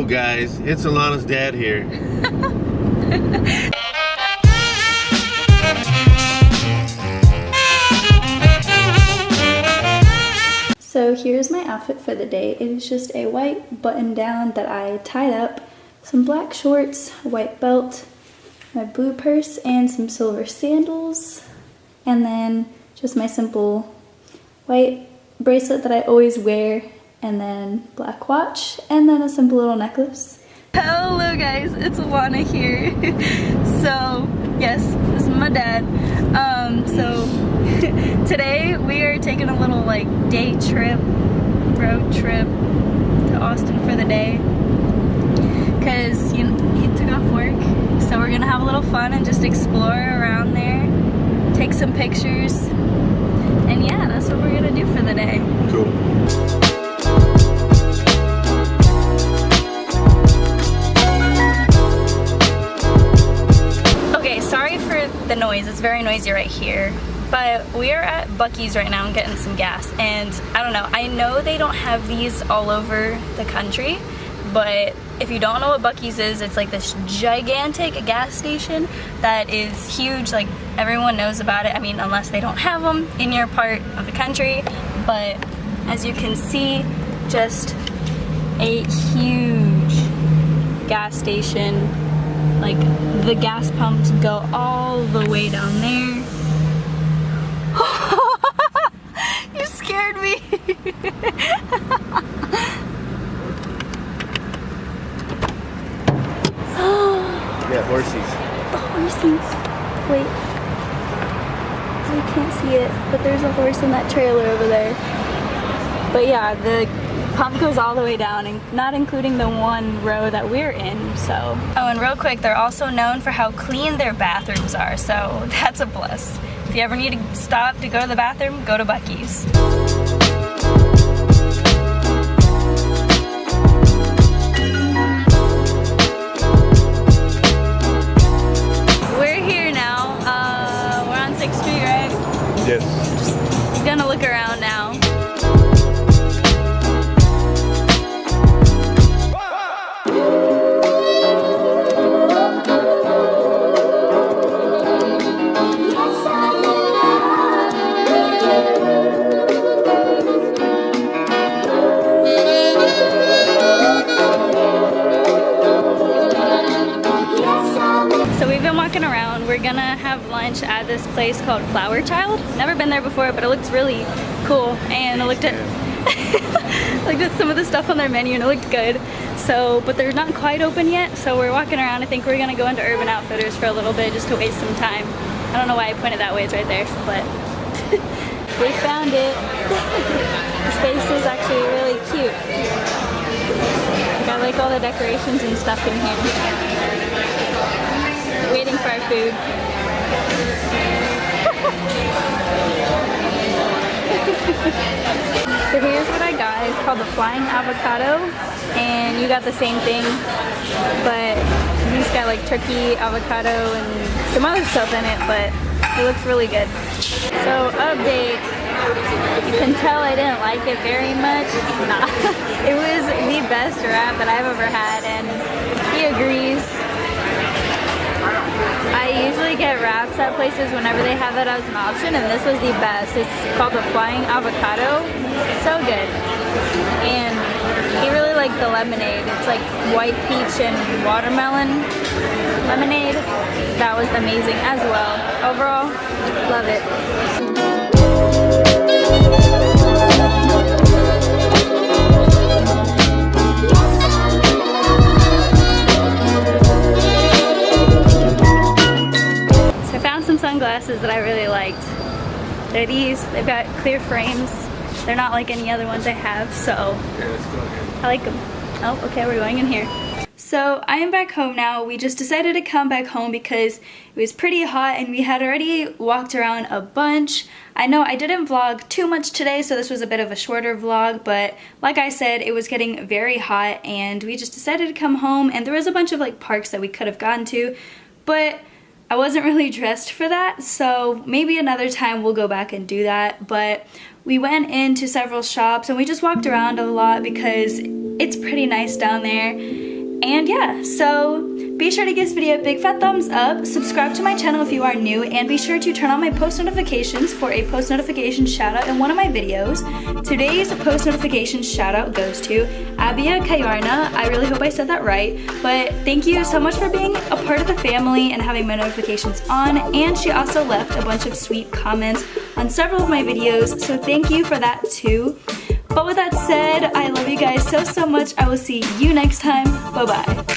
Hello guys, it's Alana's dad here. So here's my outfit for the day. It is just a white button down that I tied up, some black shorts, a white belt, my blue purse, and some silver sandals, and then just my simple white bracelet that I always wear, and then black watch, and then a simple little necklace. Hello guys, it's Allanna here. So yes, this is my dad. So today we are taking a little like day trip, road trip to Austin for the day, because he took off work. So we're gonna have a little fun and just explore around there, take some pictures, and yeah, that's what we're gonna do for the day. Cool. Sorry for the noise, it's very noisy right here, but we are at Buc-ee's right now and getting some gas, and I don't know, I know they don't have these all over the country, but if you don't know what Buc-ee's is, it's like this gigantic gas station that is huge, like everyone knows about it. I mean, unless they don't have them in your part of the country, but as you can see, just a huge gas station. Like, the gas pumps go all the way down there. You scared me. Yeah, horsies. The horsies. Wait. I can't see it, but there's a horse in that trailer over there. But yeah, the pump goes all the way down, and not including the one row that we're in, so. Oh, and real quick, they're also known for how clean their bathrooms are, so that's a plus. If you ever need to stop to go to the bathroom, go to Buc-ee's. We're here now. We're on 6th Street, right? Yes. Just gonna look around now. We're gonna have lunch at this place called Flower Child. Never been there before, but it looks really cool, and I looked at some of the stuff on their menu and it looked good. So, but they're not quite open yet, so we're walking around. I think we're gonna go into Urban Outfitters for a little bit just to waste some time. I don't know why I pointed that way, it's right there, but we found it. The space is actually really cute. Got like all the decorations and stuff in here. Waiting for our food. So here's what I got. It's called the Flying Avocado, and you got the same thing, but these got like turkey, avocado, and some other stuff in it, but it looks really good. So update. You can tell I didn't like it very much. Nah. It was the best wrap that I've ever had, and he agrees. I usually get wraps at places whenever they have that as an option, and this was the best. It's called the Flying Avocado. So good. And he really liked the lemonade. It's like white peach and watermelon lemonade. That was amazing as well. Overall, love it. Sunglasses that I really liked. They're these. They've got clear frames. They're not like any other ones I have, so Okay, let's go ahead. I like them. Oh, okay, we're going in here. So I am back home now. We just decided to come back home because it was pretty hot and we had already walked around a bunch. I know I didn't vlog too much today, so this was a bit of a shorter vlog, but like I said, it was getting very hot and we just decided to come home, and there was a bunch of like parks that we could have gone to, but I wasn't really dressed for that, so maybe another time we'll go back and do that. But we went into several shops and we just walked around a lot because it's pretty nice down there. And yeah, so be sure to give this video a big fat thumbs up, subscribe to my channel if you are new, and be sure to turn on my post notifications for a post notification shout out in one of my videos. Today's post notification shout out goes to Cuellar. I really hope I said that right, but thank you so much for being a part of the family and having my notifications on, and she also left a bunch of sweet comments on several of my videos, so thank you for that too. But with that said, I love you guys so much. I will see you next time. Bye bye.